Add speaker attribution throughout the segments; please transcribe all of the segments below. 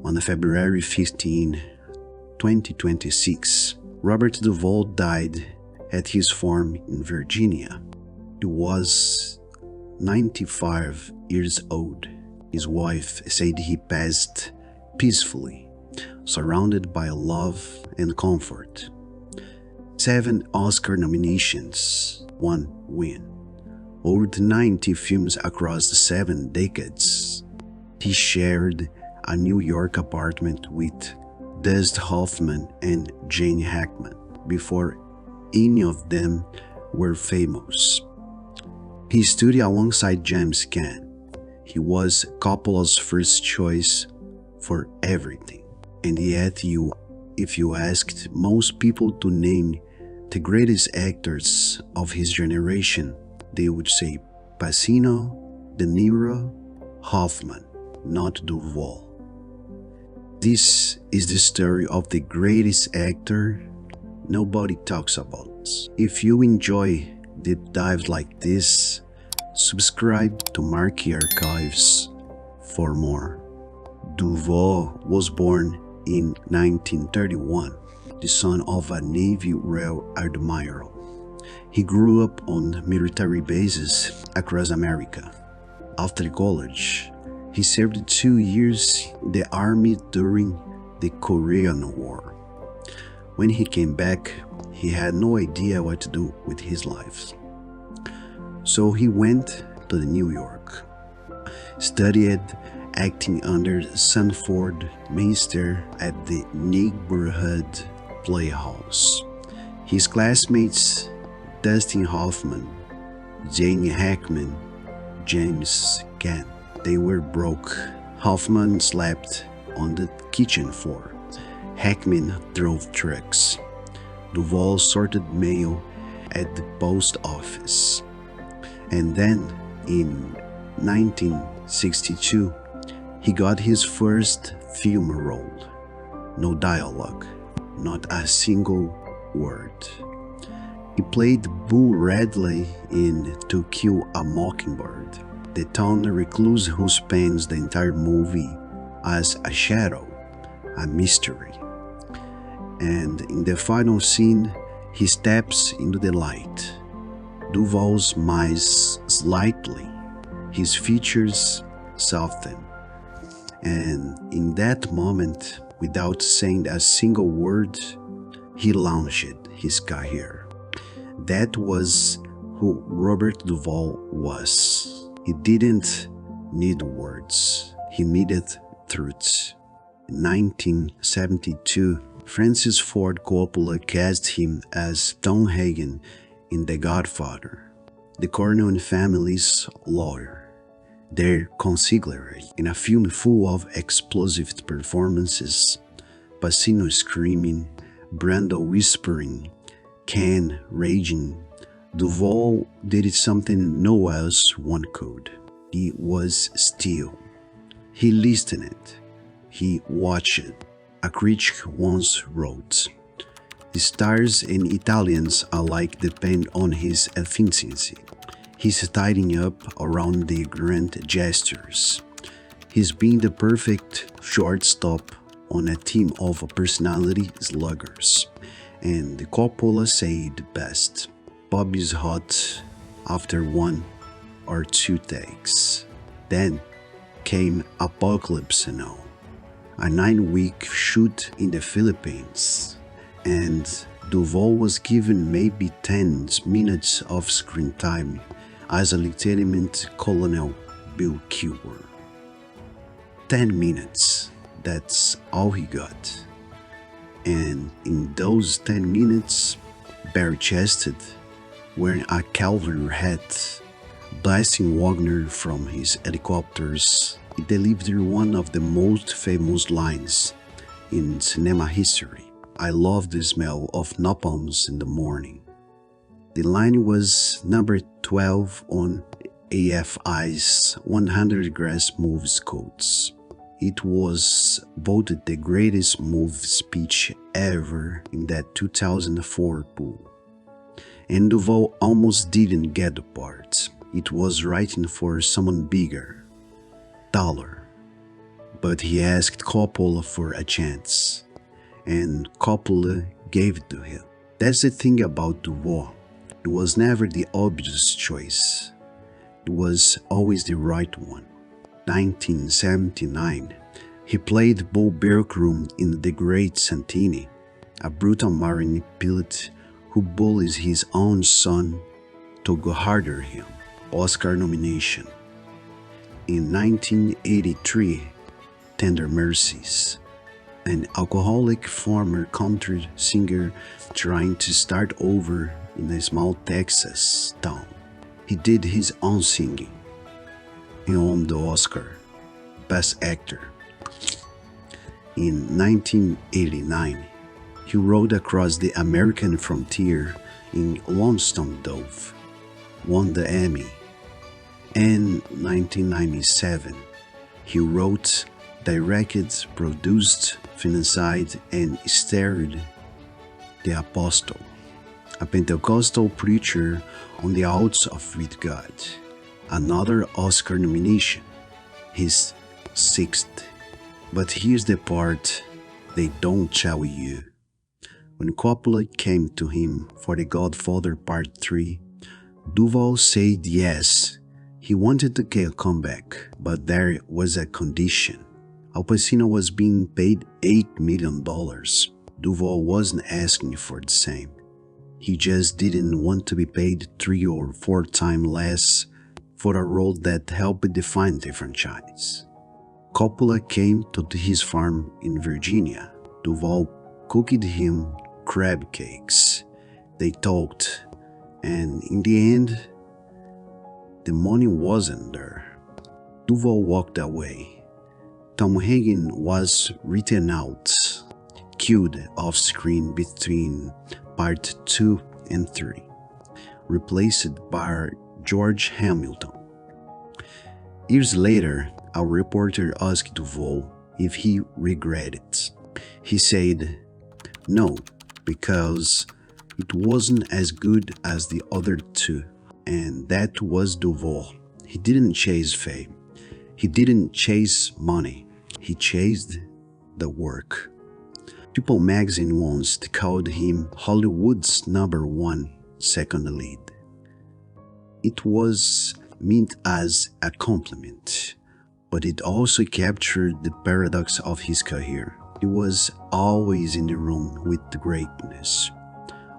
Speaker 1: On February 15, 2026, Robert Duvall died at his farm in Virginia. He was 95 years old. His wife said he passed peacefully, surrounded by love and comfort. 7 Oscar nominations, 1 win. Over 90 films across the 7 decades. He shared a New York apartment with Dustin Hoffman and Jane Hackman before any of them were famous. He studied alongside James Caan. He was Coppola's first choice for everything. And yet, if you asked most people to name the greatest actors of his generation, they would say Pacino, De Niro, Hoffman, not Duvall. This is the story of the greatest actor nobody talks about. If you enjoy deep dives like this, subscribe to Marquee Archives for more. Duvall was born in 1931, the son of a Navy Rail Admiral. He grew up on military bases across America. After college, he served 2 years in the Army during the Korean War. When he came back, he had no idea what to do with his life. So he went to New York, studied acting under Sanford Meester at the Neighborhood Playhouse. His classmates Dustin Hoffman, Jane Hackman, James Caan. They were broke. Hoffman slept on the kitchen floor. Hackman drove trucks. Duvall sorted mail at the post office. And then, in 1962, he got his first film role. No dialogue, not a single word. He played Bull Radley in To Kill a Mockingbird, the town recluse who spends the entire movie as a shadow, a mystery. And in the final scene, he steps into the light. Duvall smiles slightly, his features soften, and in that moment, without saying a single word, he launched his career. That was who Robert Duvall was. He didn't need words, he needed truth. In 1972, Francis Ford Coppola cast him as Tom Hagen in The Godfather, the Corleone family's lawyer. Their consigliere in a film full of explosive performances, Pacino screaming, Brando whispering, Caan raging. Duvall did something no one could. He was still. He listened. He watched. A critic once wrote, "Stars and Italians alike depend on his efficiency. He's tidying up around the grand gestures. He's being the perfect shortstop on a team of personality sluggers." And Coppola said best, "Bobby's hot after 1 or 2 takes." Then came Apocalypse Now, a 9-week shoot in the Philippines, and Duvall was given maybe 10 minutes of screen time as a Lieutenant Colonel Bill Kilgore. 10 minutes, that's all he got. And in those 10 minutes, bare-chested, wearing a cavalry hat, blasting Wagner from his helicopters, he delivered one of the most famous lines in cinema history. "I love the smell of napalms in the morning." The line was number 12 on AFI's 100 Greatest Movies quotes. It was voted the greatest movie speech ever in that 2004 poll. And Duvall almost didn't get the part. It was writing for someone bigger, taller. but he asked Coppola for a chance, and Coppola gave it to him. That's the thing about Duvall. It was never the obvious choice. It was always the right one. 1979, he played Bo Bergrum in The Great Santini, a brutal Marine pilot who bullies his own son to go harder him. Oscar nomination. In 1983, Tender Mercies, an alcoholic former country singer trying to start over in a small Texas town. He did his own singing. He won the Oscar, Best Actor. In 1989, he rode across the American frontier in Lonesome Dove, won the Emmy. In 1997, he wrote, directed, produced, financed, and starred The Apostle, a Pentecostal preacher on the outs of with God. Another Oscar nomination, his sixth. But here's the part they don't tell you. When Coppola came to him for The Godfather Part III, Duvall said yes, he wanted to come back, but there was a condition. Al Pacino was being paid $8 million. Duvall wasn't asking for the same. He just didn't want to be paid 3 or 4 times less for a role that helped define the franchise. Coppola came to his farm in Virginia. Duvall cooked him crab cakes. They talked, and in the end, the money wasn't there. Duvall walked away. Tom Hagen was written out, killed off screen between Part 2 and 3, replaced by George Hamilton. Years later, a reporter asked Duvall if he regretted it. He said, "No, because it wasn't as good as the other two." And that was Duvall. He didn't chase fame. He didn't chase money. He chased the work. People magazine once called him Hollywood's #1 second lead. It was meant as a compliment, but it also captured the paradox of his career. He was always in the room with the greatness.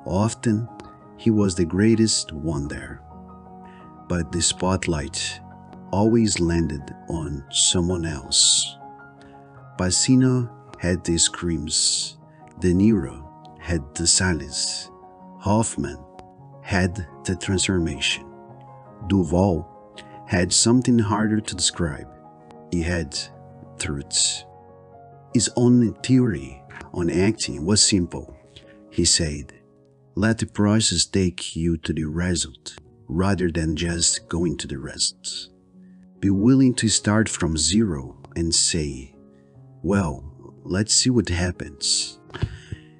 Speaker 1: Often, he was the greatest one there. But the spotlight always landed on someone else. Pacino had the screams, De Niro had the silence, Hoffman had the transformation. Duvall had something harder to describe. He had truths. His own theory on acting was simple. He said, let the process take you to the result, rather than just going to the result. Be willing to start from zero and say, well, let's see what happens.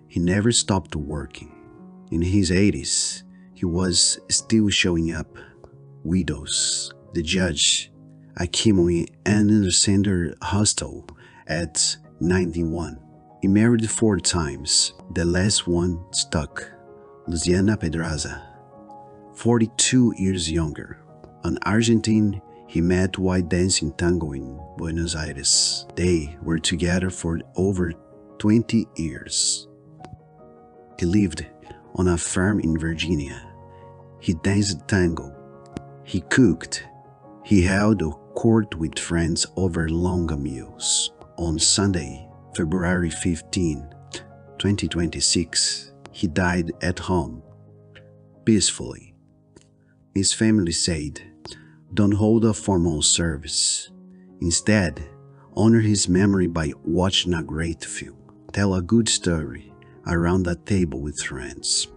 Speaker 1: He never stopped working. In his 80s, he was still showing up. Widows, The Judge, Hackman, and Alexander Hostel at 91. He married 4 times. The last one stuck. Luciana Pedraza, 42 years younger. An Argentine he met while dancing tango in Buenos Aires. They were together for over 20 years. He lived on a farm in Virginia. He danced tango. He cooked. He held a court with friends over long meals. On Sunday, February 15, 2026, he died at home, peacefully. His family said, don't hold a formal service. Instead, honor his memory by watching a great film. Tell a good story around a table with friends.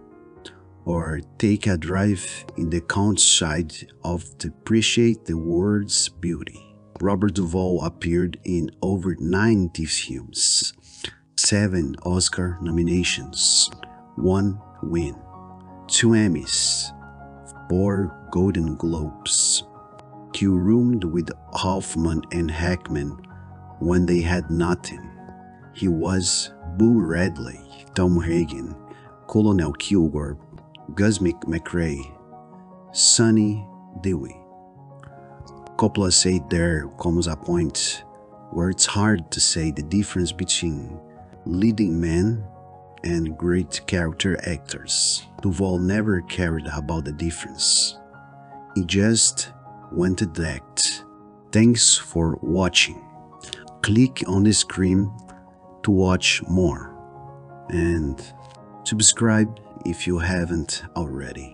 Speaker 1: Or take a drive in the countryside to appreciate the world's beauty. Robert Duvall appeared in over 90 films, 7 Oscar nominations, 1 win, 2 Emmys, 4 Golden Globes. He roomed with Hoffman and Hackman when they had nothing. He was Boo Radley, Tom Hagen, Colonel Kilgore, Gus McCrae, Sonny Dewey. Coppola said there comes a point where it's hard to say the difference between leading men and great character actors. Duvall never cared about the difference. He just wanted to act. Thanks for watching. Click on the screen to watch more and subscribe if you haven't already.